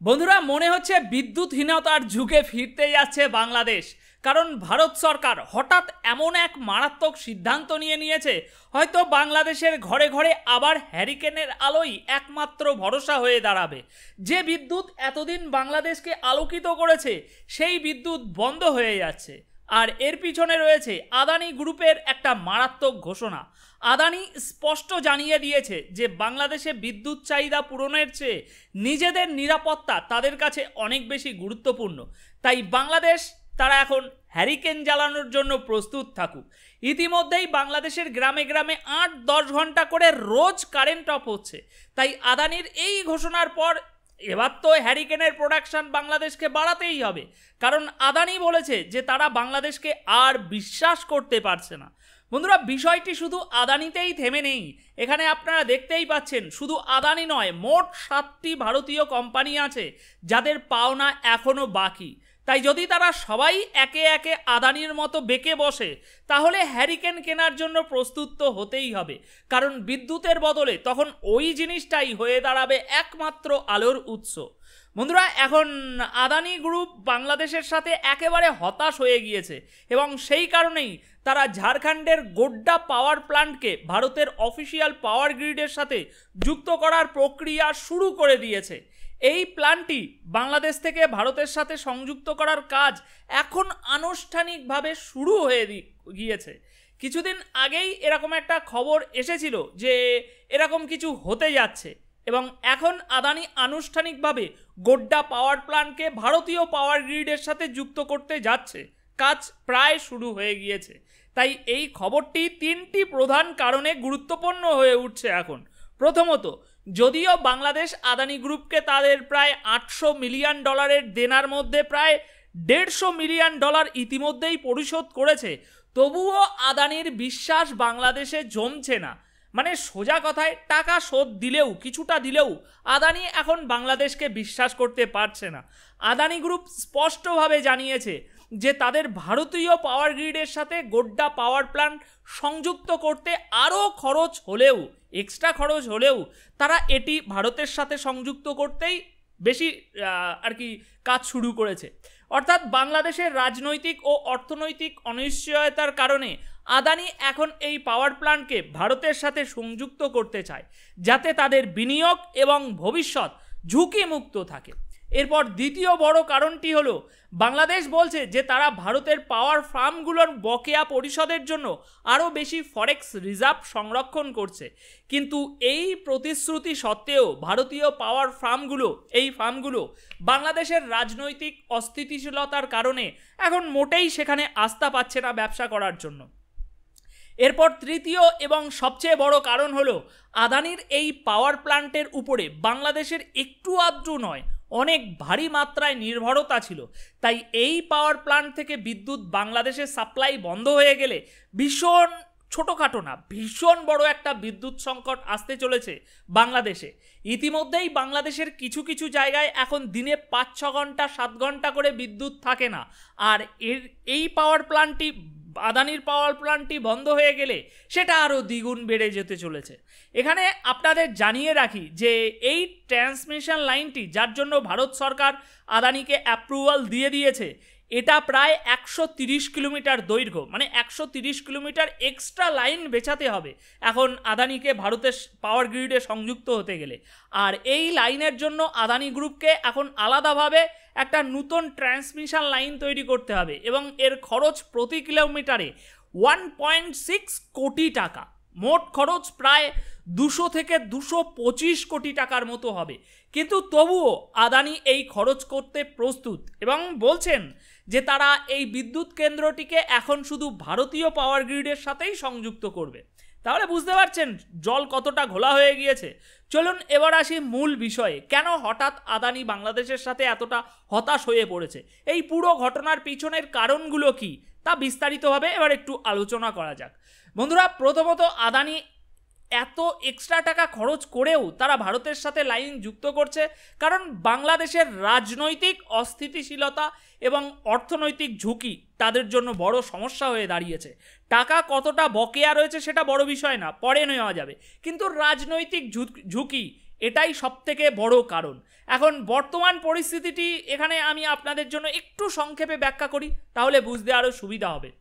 বন্ধুরা মনে হচ্ছে বিদ্যুৎহীনতার যুগে ফিরতে যাচ্ছে বাংলাদেশ। কারণ ভারত সরকার হঠাৎ এমন এক মারাত্মক সিদ্ধান্ত নিয়েছে, হয়তো বাংলাদেশের ঘরে ঘরে আবার হ্যারিকেনের আলোই একমাত্র ভরসা হয়ে দাঁড়াবে। যে বিদ্যুৎ এতদিন বাংলাদেশকে আলোকিত করেছে সেই বিদ্যুৎ বন্ধ হয়ে যাচ্ছে। আর এর পিছনে রয়েছে আদানি গ্রুপের একটা মারাত্মক ঘোষণা। আদানি স্পষ্ট জানিয়ে দিয়েছে যে বাংলাদেশে বিদ্যুৎ চাহিদা পূরণের চেয়ে নিজেদের নিরাপত্তা তাদের কাছে অনেক বেশি গুরুত্বপূর্ণ। তাই বাংলাদেশ তারা এখন হ্যারিকেন জ্বালানোর জন্য প্রস্তুত থাকুক। ইতিমধ্যেই বাংলাদেশের গ্রামে গ্রামে ৮-১০ ঘন্টা করে রোজ কারেন্ট অফ হচ্ছে। তাই আদানির এই ঘোষণার পর এবার তো হ্যারিকেনের প্রোডাকশন বাংলাদেশকে বাড়াতেই হবে। কারণ আদানি বলেছে যে তারা বাংলাদেশকে আর বিশ্বাস করতে পারছে না। বন্ধুরা বিষয়টি শুধু আদানিতেই থেমে নেই। এখানে আপনারা দেখতেই পাচ্ছেন শুধু আদানি নয়, মোট 7টি ভারতীয় কোম্পানি আছে যাদের পাওনা এখনও বাকি। তাই যদি তারা সবাই একে একে আদানির মতো বেঁকে বসে তাহলে হ্যারিকেন কেনার জন্য প্রস্তুত তো হতেই হবে। কারণ বিদ্যুতের বদলে তখন ওই জিনিসটাই হয়ে দাঁড়াবে একমাত্র আলোর উৎস। বন্ধুরা এখন আদানি গ্রুপ বাংলাদেশের সাথে একেবারে হতাশ হয়ে গিয়েছে এবং সেই কারণেই তারা ঝাড়খণ্ডের গোড্ডা পাওয়ার প্ল্যান্টকে ভারতের অফিসিয়াল পাওয়ার গ্রিডের সাথে যুক্ত করার প্রক্রিয়া শুরু করে দিয়েছে। এই প্ল্যান্টটি বাংলাদেশ থেকে ভারতের সাথে সংযুক্ত করার কাজ এখন আনুষ্ঠানিকভাবে শুরু হয়ে গিয়েছে। কিছুদিন আগেই এরকম একটা খবর এসেছিল যে এরকম কিছু হতে যাচ্ছে এবং এখন আদানি আনুষ্ঠানিকভাবে গোড্ডা পাওয়ার প্ল্যান্টকে ভারতীয় পাওয়ার গ্রিডের সাথে যুক্ত করতে যাচ্ছে। কাজ প্রায় শুরু হয়ে গিয়েছে। তাই এই খবরটি 3টি প্রধান কারণে গুরুত্বপূর্ণ হয়ে উঠছে এখন। প্রথমত, যদিও বাংলাদেশ আদানি গ্রুপকে তাদের প্রায় $800 মিলিয়ন দেনার মধ্যে প্রায় $150 মিলিয়ন ইতিমধ্যেই পরিশোধ করেছে, তবুও আদানির বিশ্বাস বাংলাদেশে জমছে না। মানে সোজা কথায় টাকা শোধ দিলেও কিছুটা দিলেও আদানি এখন বাংলাদেশকে বিশ্বাস করতে পারছে না। আদানি গ্রুপ স্পষ্টভাবে জানিয়েছে যে তাদের ভারতীয় পাওয়ার গ্রিডের সাথে গোড্ডা পাওয়ার প্ল্যান্ট সংযুক্ত করতে আরও খরচ হলেও, এক্সট্রা খরচ হলেও তারা এটি ভারতের সাথে সংযুক্ত করতেই বেশি কাজ শুরু করেছে। অর্থাৎ বাংলাদেশের রাজনৈতিক ও অর্থনৈতিক অনিশ্চয়তার কারণে আদানি এখন এই পাওয়ার প্ল্যান্টকে ভারতের সাথে সংযুক্ত করতে চায় যাতে তাদের বিনিয়োগ এবং ভবিষ্যৎ ঝুঁকিমুক্ত থাকে। এরপর দ্বিতীয় বড় কারণটি হলো বাংলাদেশ বলছে যে তারা ভারতের পাওয়ার ফার্মগুলোর বকেয়া পরিশোধের জন্য আরও বেশি ফরেক্স রিজার্ভ সংরক্ষণ করছে। কিন্তু এই প্রতিশ্রুতি সত্ত্বেও ভারতীয় পাওয়ার ফার্মগুলো বাংলাদেশের রাজনৈতিক অস্থিতিশীলতার কারণে এখন মোটেই সেখানে আস্থা পাচ্ছে না ব্যবসা করার জন্য। এরপর তৃতীয় এবং সবচেয়ে বড় কারণ হলো আদানির এই পাওয়ার প্ল্যান্টের উপরে বাংলাদেশের একটু আধটু নয়, অনেক ভারী মাত্রায় নির্ভরতা ছিল। তাই এই পাওয়ার প্ল্যান্ট থেকে বিদ্যুৎ বাংলাদেশের সাপ্লাই বন্ধ হয়ে গেলে ভীষণ ছোটোখাটো না, ভীষণ বড় একটা বিদ্যুৎ সংকট আসতে চলেছে বাংলাদেশে। ইতিমধ্যেই বাংলাদেশের কিছু কিছু জায়গায় এখন দিনে 5-6 ঘন্টা 7 ঘন্টা করে বিদ্যুৎ থাকে না। আর এই পাওয়ার প্ল্যান্টটি আদানির পাওয়ার প্ল্যান্টটি বন্ধ হয়ে গেলে সেটা আরও দ্বিগুণ বেড়ে যেতে চলেছে। এখানে আপনাদের জানিয়ে রাখি যে এই ট্রান্সমিশন লাইনটি যার জন্য ভারত সরকার আদানিকে অ্যাপ্রুভাল দিয়ে দিয়েছে, এটা প্রায় 130 কিলোমিটার দৈর্ঘ্য, মানে 130 কিলোমিটার এক্সট্রা লাইন বেছাতে হবে এখন আদানিকে ভারতের পাওয়ার গ্রিডে সংযুক্ত হতে গেলে। আর এই লাইনের জন্য আদানি গ্রুপকে এখন আলাদাভাবে একটা নতুন ট্রান্সমিশন লাইন তৈরি করতে হবে এবং এর খরচ প্রতি কিলোমিটারে 1.6 কোটি টাকা। মোট খরচ প্রায় 200 থেকে 225 কোটি টাকার মতো হবে। কিন্তু তবুও আদানি এই খরচ করতে প্রস্তুত এবং বলছেন যে তারা এই বিদ্যুৎ কেন্দ্রটিকে এখন শুধু ভারতীয় পাওয়ার গ্রিডের সাথেই সংযুক্ত করবে। তাহলে বুঝতে পারছেন জল কতটা ঘোলা হয়ে গিয়েছে। চলুন এবার আসি মূল বিষয়ে, কেন হঠাৎ আদানি বাংলাদেশের সাথে এতটা হতাশ হয়ে পড়েছে, এই পুরো ঘটনার পিছনের কারণগুলো কি তা বিস্তারিতভাবে এবার একটু আলোচনা করা যাক। বন্ধুরা প্রথমত, আদানি এত এক্সট্রা টাকা খরচ করেও তারা ভারতের সাথে লাইন যুক্ত করছে কারণ বাংলাদেশের রাজনৈতিক অস্থিতিশীলতা এবং অর্থনৈতিক ঝুঁকি তাদের জন্য বড় সমস্যা হয়ে দাঁড়িয়েছে। টাকা কতটা বকেয়া রয়েছে সেটা বড় বিষয় না, পরে নেওয়া যাবে, কিন্তু রাজনৈতিক ঝুঁকি এটাই সবথেকে বড় কারণ। এখন বর্তমান পরিস্থিতিটি এখানে আমি আপনাদের জন্য একটু সংক্ষেপে ব্যাখ্যা করি, তাহলে বুঝতে আরও সুবিধা হবে।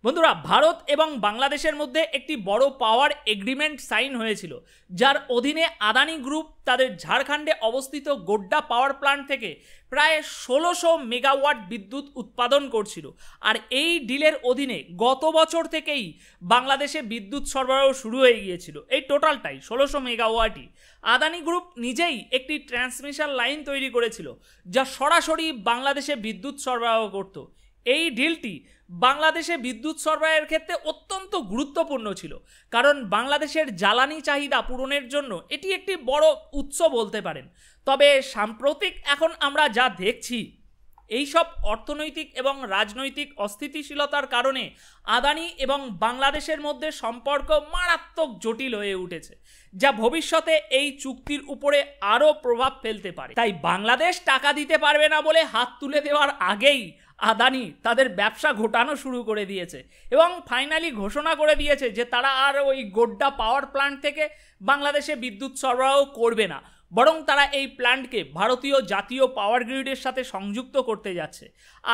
বন্ধুরা, ভারত এবং বাংলাদেশের মধ্যে একটি বড় পাওয়ার এগ্রিমেন্ট সাইন হয়েছিল, যার অধীনে আদানি গ্রুপ তাদের ঝাড়খণ্ডে অবস্থিত গোড্ডা পাওয়ার প্ল্যান্ট থেকে প্রায় 1600 মেগাওয়াট বিদ্যুৎ উৎপাদন করছিল। আর এই ডিলের অধীনে গত বছর থেকেই বাংলাদেশে বিদ্যুৎ সরবরাহ শুরু হয়ে গিয়েছিল। এই টোটালটাই 1600 মেগাওয়াটই। আদানি গ্রুপ নিজেই একটি ট্রান্সমিশন লাইন তৈরি করেছিল, যা সরাসরি বাংলাদেশে বিদ্যুৎ সরবরাহ করত। এই ডিলটি বাংলাদেশে বিদ্যুৎ সরবরাহের ক্ষেত্রে অত্যন্ত গুরুত্বপূর্ণ ছিল, কারণ বাংলাদেশের জ্বালানি চাহিদা পূরণের জন্য এটি একটি বড় উৎস বলতে পারেন। তবে সাম্প্রতিক এখন আমরা যা দেখছি, এইসব অর্থনৈতিক এবং রাজনৈতিক অস্থিতিশীলতার কারণে আদানি এবং বাংলাদেশের মধ্যে সম্পর্ক মারাত্মক জটিল হয়ে উঠেছে, যা ভবিষ্যতে এই চুক্তির উপরে আরও প্রভাব ফেলতে পারে। তাই বাংলাদেশ টাকা দিতে পারবে না বলে হাত তুলে দেওয়ার আগেই আদানি তাদের ব্যবসা ঘটানো শুরু করে দিয়েছে এবং ফাইনালি ঘোষণা করে দিয়েছে যে তারা আর ওই গোড্ডা পাওয়ার প্ল্যান্ট থেকে বাংলাদেশে বিদ্যুৎ সরবরাহ করবে না, বরং তারা এই প্ল্যান্টকে ভারতীয় জাতীয় পাওয়ার গ্রিডের সাথে সংযুক্ত করতে যাচ্ছে।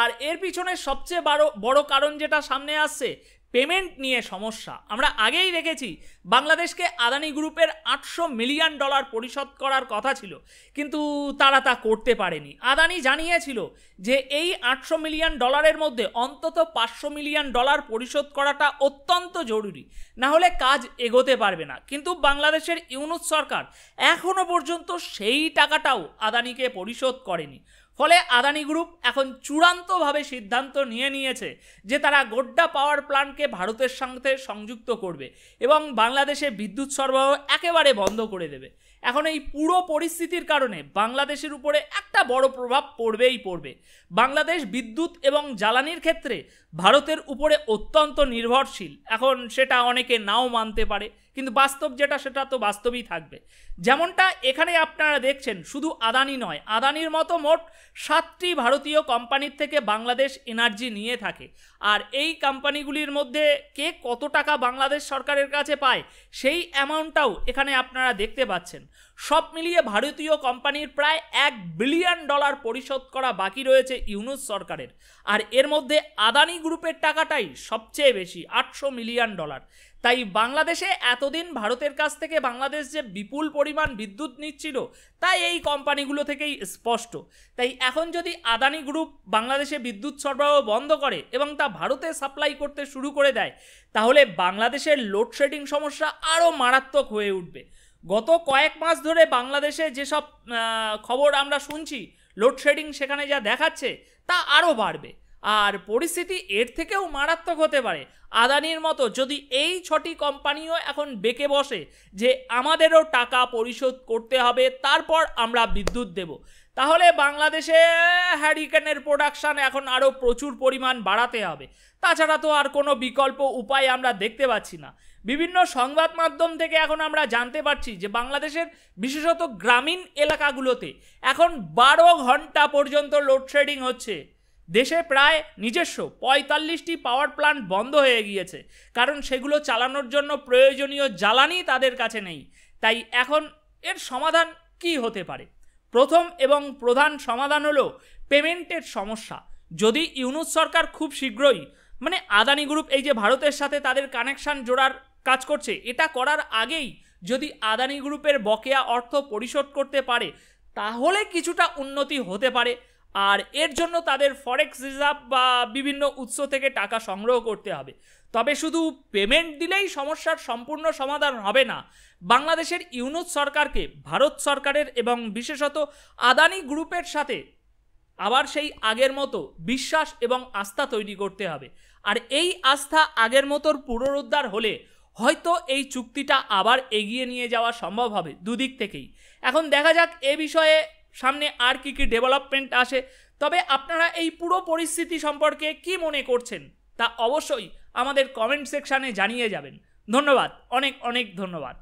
আর এর পিছনে সবচেয়ে বড় কারণ যেটা সামনে আসছে, পেমেন্ট নিয়ে সমস্যা। আমরা আগেই দেখেছি বাংলাদেশকে আদানি গ্রুপের $800 মিলিয়ন পরিশোধ করার কথা ছিল, কিন্তু তারা তা করতে পারেনি। আদানি জানিয়েছিল যে এই $800 মিলিয়ন মধ্যে অন্তত $500 মিলিয়ন পরিশোধ করাটা অত্যন্ত জরুরি, না হলে কাজ এগোতে পারবে না। কিন্তু বাংলাদেশের ইউনূস সরকার এখনো পর্যন্ত সেই টাকাটাও আদানিকে পরিশোধ করেনি। ফলে আদানি গ্রুপ এখন চূড়ান্তভাবে সিদ্ধান্ত নিয়েছে যে তারা গোড্ডা পাওয়ার প্ল্যান্টকে ভারতের সাথে সংযুক্ত করবে এবং বাংলাদেশে বিদ্যুৎ সরবরাহ একেবারে বন্ধ করে দেবে। এখন এই পুরো পরিস্থিতির কারণে বাংলাদেশের উপরে একটা বড় প্রভাব পড়বে। বাংলাদেশ বিদ্যুৎ এবং জ্বালানির ক্ষেত্রে ভারতের উপরে অত্যন্ত নির্ভরশীল। এখন সেটা অনেকে নাও মানতে পারে, কিন্তু বাস্তব যেটা সেটা তো বাস্তবই থাকবে। যেমনটা এখানে আপনারা দেখছেন, শুধু আদানি নয়, আদানির মতো মোট 7টি ভারতীয় কোম্পানির থেকে বাংলাদেশ এনার্জি নিয়ে থাকে। আর এই কোম্পানিগুলির মধ্যে কে কত টাকা বাংলাদেশ সরকারের কাছে পায় সেই অ্যামাউন্টটাও এখানে আপনারা দেখতে পাচ্ছেন। সব মিলিয়ে ভারতীয় কোম্পানির প্রায় $1 বিলিয়ন পরিশোধ করা বাকি রয়েছে ইউনূস সরকারের। আর এর মধ্যে আদানি গ্রুপের টাকাটাই সবচেয়ে বেশি, $800 মিলিয়ন। তাই বাংলাদেশে এতদিন ভারতের কাছ থেকে বাংলাদেশ যে বিপুল পরিমাণ বিদ্যুৎ নিচ্ছিল তাই এই কোম্পানিগুলো থেকেই স্পষ্ট। তাই এখন যদি আদানি গ্রুপ বাংলাদেশে বিদ্যুৎ সরবরাহ বন্ধ করে এবং তা ভারতে সাপ্লাই করতে শুরু করে দেয়, তাহলে বাংলাদেশের লোডশেডিং সমস্যা আরও মারাত্মক হয়ে উঠবে। গত কয়েক মাস ধরে বাংলাদেশে যেসব খবর আমরা শুনছি, লোডশেডিং সেখানে যা দেখাচ্ছে তা আরও বাড়বে। আর পরিস্থিতি এর থেকেও মারাত্মক হতে পারে আদানির মতো যদি এই 6টি কোম্পানিও এখন বেঁকে বসে যে আমাদেরও টাকা পরিশোধ করতে হবে, তারপর আমরা বিদ্যুৎ দেব। তাহলে বাংলাদেশে হ্যারিকেনের প্রোডাকশান এখন আরও প্রচুর পরিমাণ বাড়াতে হবে। তাছাড়া তো আর কোনো বিকল্প উপায় আমরা দেখতে পাচ্ছি না। বিভিন্ন সংবাদ মাধ্যম থেকে এখন আমরা জানতে পারছি যে বাংলাদেশের বিশেষত গ্রামীণ এলাকাগুলোতে এখন 12 ঘন্টা পর্যন্ত লোডশেডিং হচ্ছে। দেশে প্রায় নিজস্ব 45টি পাওয়ার প্ল্যান্ট বন্ধ হয়ে গিয়েছে, কারণ সেগুলো চালানোর জন্য প্রয়োজনীয় জ্বালানি তাদের কাছে নেই। তাই এখন এর সমাধান কি হতে পারে? প্রথম এবং প্রধান সমাধান হলো পেমেন্টের সমস্যা। যদি ইউনূস সরকার খুব শীঘ্রই, মানে আদানি গ্রুপ এই যে ভারতের সাথে তাদের কানেকশান জোড়ার কাজ করছে, এটা করার আগেই যদি আদানি গ্রুপের বকেয়া অর্থ পরিশোধ করতে পারে, তাহলে কিছুটা উন্নতি হতে পারে। আর এর জন্য তাদের ফরেক্স রিজার্ভ বা বিভিন্ন উৎস থেকে টাকা সংগ্রহ করতে হবে। তবে শুধু পেমেন্ট দিলেই সমস্যার সম্পূর্ণ সমাধান হবে না। বাংলাদেশের ইউনূস সরকারকে ভারত সরকারের এবং বিশেষত আদানি গ্রুপের সাথে আবার সেই আগের মতো বিশ্বাস এবং আস্থা তৈরি করতে হবে। আর এই আস্থা আগের মতোর পুনরুদ্ধার হলে হয়তো এই চুক্তিটা আবার এগিয়ে নিয়ে যাওয়া সম্ভব হবে দুদিক থেকেই। এখন দেখা যাক এ বিষয়ে সামনে আর কি ডেভেলপমেন্ট আসে। তবে আপনারা এই পুরো পরিস্থিতি সম্পর্কে কি মনে করছেন তা অবশ্যই আমাদের কমেন্ট সেকশানে জানিয়ে যাবেন। ধন্যবাদ, অনেক অনেক ধন্যবাদ।